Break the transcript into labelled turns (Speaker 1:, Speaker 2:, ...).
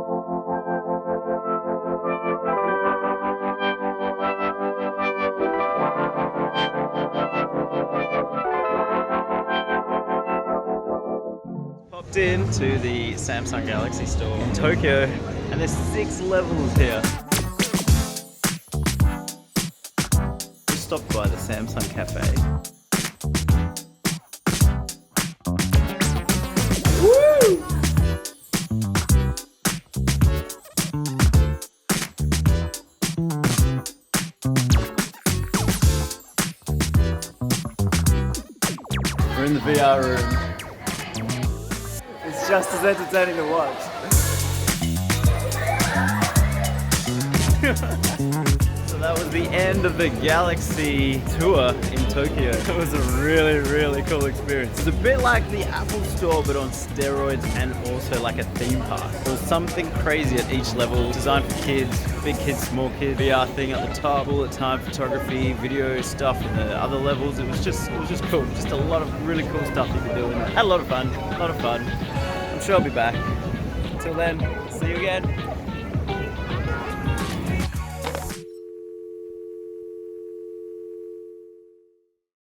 Speaker 1: Popped into the Samsung Galaxy store in Tokyo, and there's 6 levels here. Just stopped by the Samsung Cafe. Woo! We're in the VR room. It's just as entertaining to watch. So that was the end of the Galaxy tour in Tokyo. It was a really, really cool experience. It's a bit like the Apple Store, but on steroids, and also like a theme park. There was something crazy at each level, designed for kids, big kids, small kids, VR thing at the top, bullet time photography, video stuff in the other levels. It was just cool. Just a lot of really cool stuff you could do, and had a lot of fun, I'm sure I'll be back. Until then, see you again.